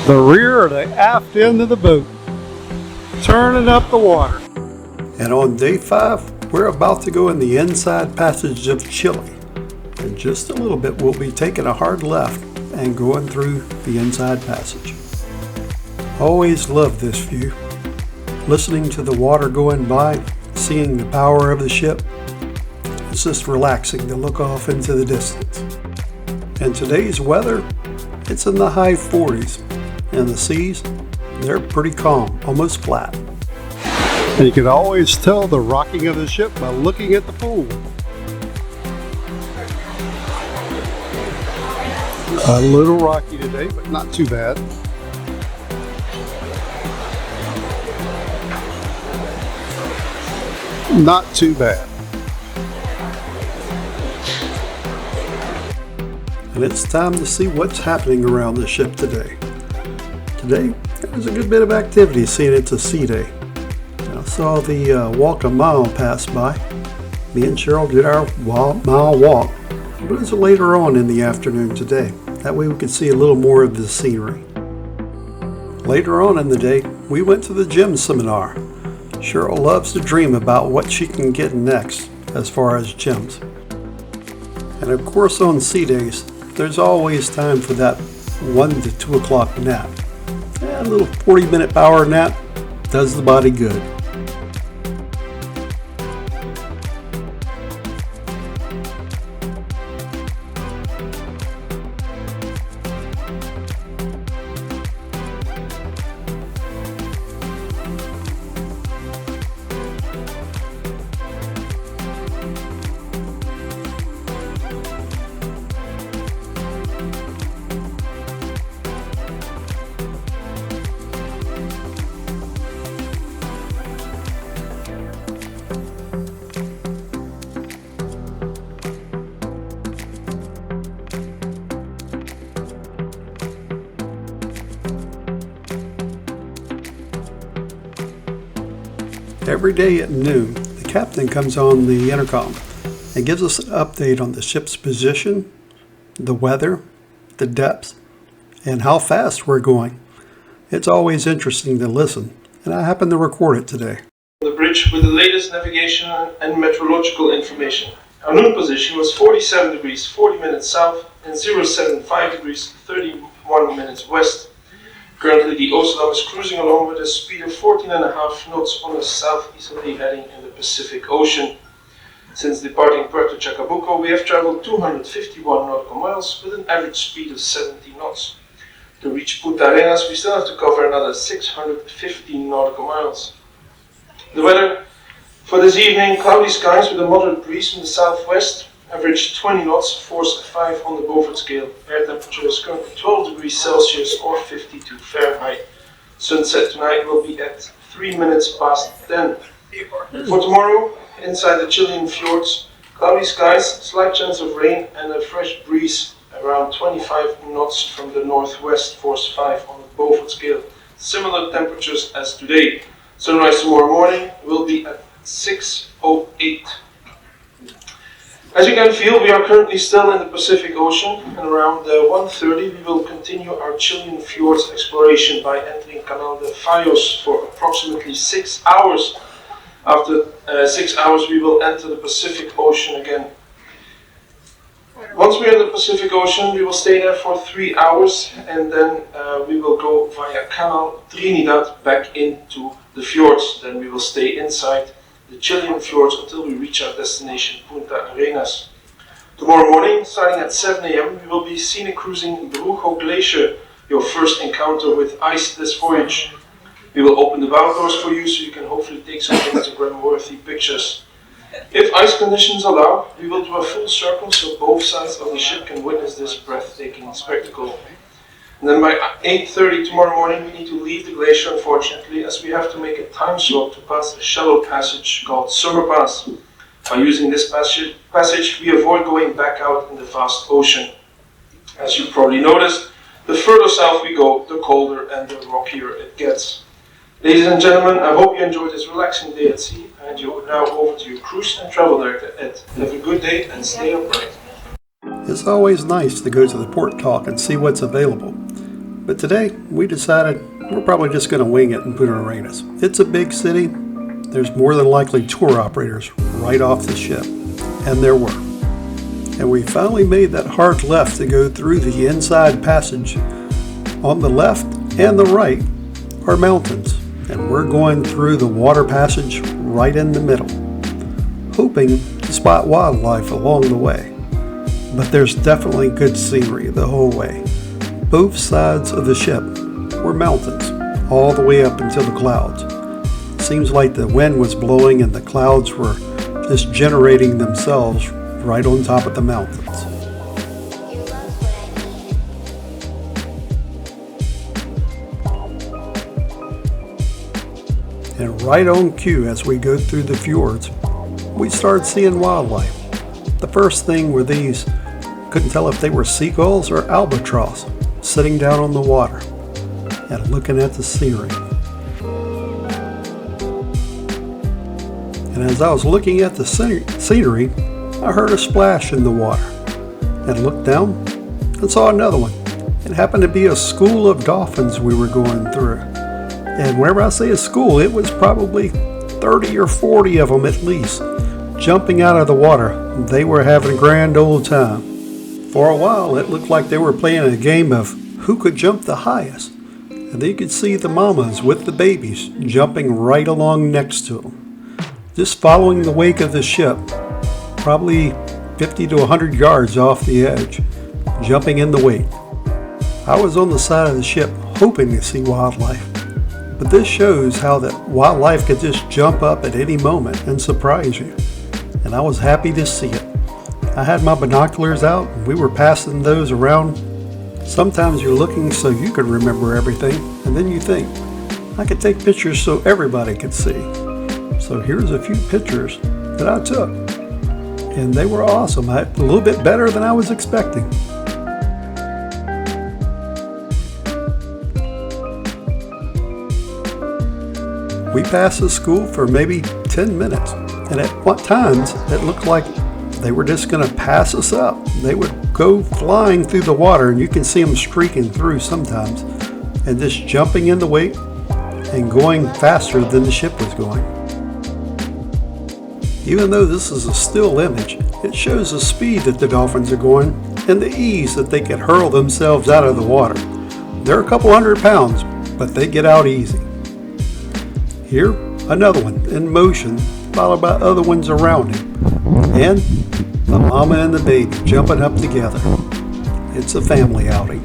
The rear or the aft end of the boat, turning up the water. And on day 5, we're about to go in the inside passage of Chile. In just a little bit, we'll be taking a hard left and going through the inside passage. Always love this view. Listening to the water going by, seeing the power of the ship. It's just relaxing to look off into the distance. And today's weather, it's in the high 40s. And the seas, they're pretty calm, almost flat. And you can always tell the rocking of the ship by looking at the pool. A little rocky today, but not too bad. Not too bad. And it's time to see what's happening around the ship today. Today, there was a good bit of activity seeing it's a sea day. I saw the walk a mile pass by. Me and Cheryl did our mile walk, but it was later on in the afternoon today. That way we could see a little more of the scenery. Later on in the day, we went to the gym seminar. Cheryl loves to dream about what she can get next as far as gyms. And of course on sea days, there's always time for that 1 to 2 o'clock nap. A little 40-minute power nap does the body good. Every day at noon, the captain comes on the intercom and gives us an update on the ship's position, the weather, the depth, and how fast we're going. It's always interesting to listen, and I happen to record it today. The bridge with the latest navigation and meteorological information. Our noon position was 47 degrees 40 minutes south and 075 degrees 31 minutes west. Currently, the Oosterdam is cruising along with a speed of 14.5 knots on a southeasterly heading in the Pacific Ocean. Since departing Puerto Chacabuco, we have traveled 251 nautical miles with an average speed of 70 knots. To reach Punta, we still have to cover another 615 nautical miles. The weather for this evening: cloudy skies with a moderate breeze from the southwest. Average 20 knots, force 5 on the Beaufort scale. Air temperature is currently 12 degrees Celsius or 52 Fahrenheit. Sunset tonight will be at 3 minutes past 10. For tomorrow, inside the Chilean Fjords, cloudy skies, slight chance of rain and a fresh breeze around 25 knots from the northwest, force 5 on the Beaufort scale. Similar temperatures as today. Sunrise tomorrow morning will be at 6:08. As you can feel, we are currently still in the Pacific Ocean, and around 1:30 we will continue our Chilean Fjords exploration by entering Canal de Fallos for approximately 6 hours. After 6 hours we will enter the Pacific Ocean again. Once we are in the Pacific Ocean, we will stay there for 3 hours, and then we will go via Canal Trinidad back into the fjords. Then we will stay inside the Chilean Fjords until we reach our destination, Punta. Tomorrow morning, starting at 7 a.m., we will be scenic cruising Brujo Glacier, your first encounter with ice this voyage. We will open the bow doors for you so you can hopefully take some Instagram-worthy pictures. If ice conditions allow, we will do a full circle so both sides of the ship can witness this breathtaking spectacle. And then by 8:30 tomorrow morning we need to leave the glacier, unfortunately, as we have to make a time slot to pass a shallow passage called Summer Pass. By using this passage we avoid going back out in the vast ocean. As you probably noticed, the further south we go, the colder and the rockier it gets. Ladies and gentlemen, I hope you enjoyed this relaxing day at sea, and you now over to your cruise and travel director, Ed. Have a good day and stay upright. It's always nice to go to the port talk and see what's available. But today, we decided we're probably just going to wing it in Punta Arenas. It's a big city. There's more than likely tour operators right off the ship. And there were. And we finally made that hard left to go through the inside passage. On the left and the right are mountains. And we're going through the water passage right in the middle, hoping to spot wildlife along the way. But there's definitely good scenery the whole way. Both sides of the ship were mountains, all the way up into the clouds. Seems like the wind was blowing and the clouds were just generating themselves right on top of the mountains. And right on cue as we go through the fjords, we started seeing wildlife. The first thing were these, couldn't tell if they were seagulls or albatross, sitting down on the water and looking at the scenery. And as I was looking at the scenery, I heard a splash in the water and looked down and saw another one. It happened to be a school of dolphins we were going through. And whenever I say a school, it was probably 30 or 40 of them at least, jumping out of the water. They were having a grand old time. For a while, it looked like they were playing a game of who could jump the highest. And then you could see the mamas with the babies jumping right along next to them, just following the wake of the ship, probably 50 to 100 yards off the edge, jumping in the wake. I was on the side of the ship hoping to see wildlife. But this shows how that wildlife could just jump up at any moment and surprise you. And I was happy to see it. I had my binoculars out and we were passing those around. Sometimes you're looking so you could remember everything, and then you think, I could take pictures so everybody could see. So here's a few pictures that I took. And they were awesome. A little bit better than I was expecting. We passed the school for maybe 10 minutes, and at times it looked like they were just going to pass us up. They would go flying through the water, and you can see them streaking through sometimes, and just jumping in the wake and going faster than the ship was going. Even though this is a still image, it shows the speed that the dolphins are going and the ease that they can hurl themselves out of the water. They're a couple 100 pounds, but they get out easy. Here, another one in motion, followed by other ones around him. And the mama and the baby jumping up together. It's a family outing.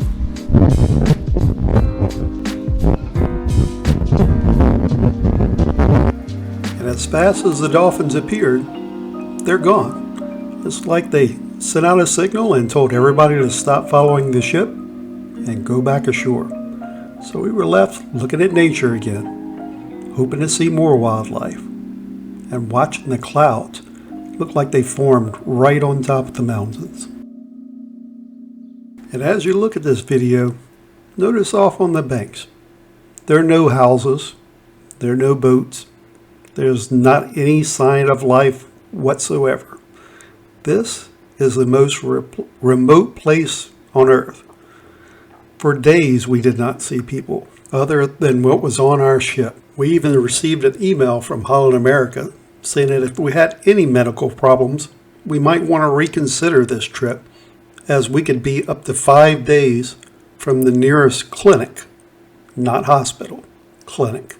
And as fast as the dolphins appeared, they're gone. It's like they sent out a signal and told everybody to stop following the ship and go back ashore. So we were left looking at nature again, hoping to see more wildlife, and watching the clouds look like they formed right on top of the mountains. And as you look at this video, notice off on the banks, there are no houses, there are no boats, there's not any sign of life whatsoever. This is the most remote place on Earth. For days we did not see people other than what was on our ship. We even received an email from Holland, America, saying that if we had any medical problems, we might want to reconsider this trip, as we could be up to 5 days from the nearest clinic, not hospital, clinic.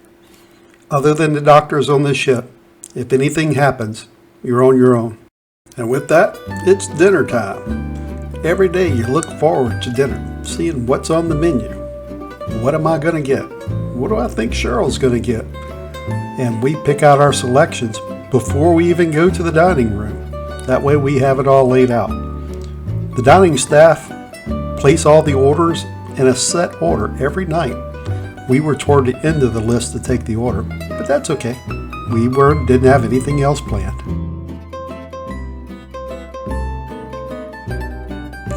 Other than the doctors on the ship, if anything happens, you're on your own. And with that, it's dinner time. Every day you look forward to dinner, seeing what's on the menu. What am I going to get? What do I think Cheryl's going to get? And we pick out our selections before we even go to the dining room. That way we have it all laid out. The dining staff place all the orders in a set order every night. We were toward the end of the list to take the order, but that's okay. We didn't have anything else planned.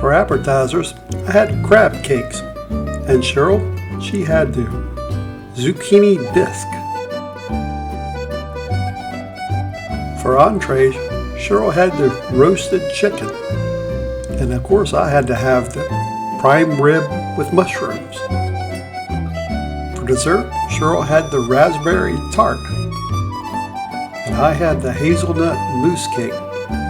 For appetizers, I had crab cakes, and Cheryl, she had the zucchini bisque. For entrees, Cheryl had the roasted chicken, and of course I had to have the prime rib with mushrooms. dessert, Cheryl had the raspberry tart, and I had the hazelnut mousse cake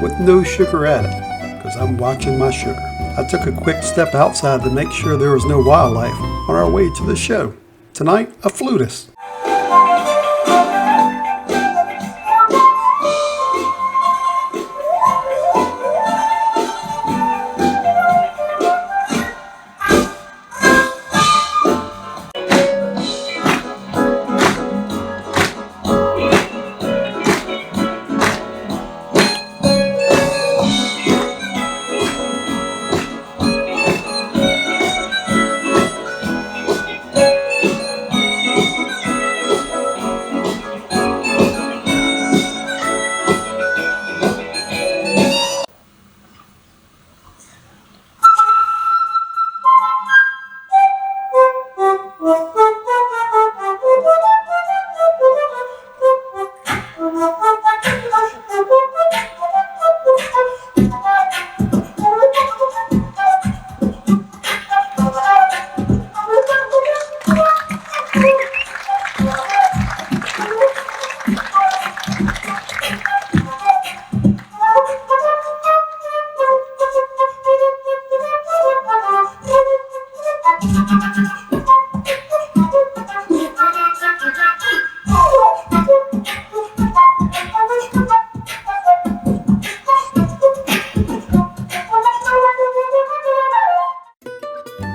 with no sugar added, because I'm watching my sugar. I took a quick step outside to make sure there was no wildlife on our way to the show. Tonight, a flutist.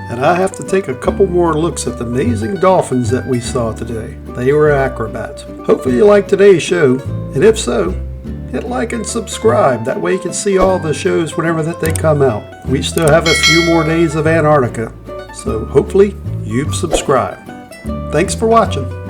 And I have to take a couple more looks at the amazing dolphins that we saw today. They were acrobats. Hopefully you liked today's show, and if so, hit like and subscribe. That way you can see all the shows whenever that they come out. We still have a few more days of Antarctica, so hopefully you've subscribed. Thanks for watching.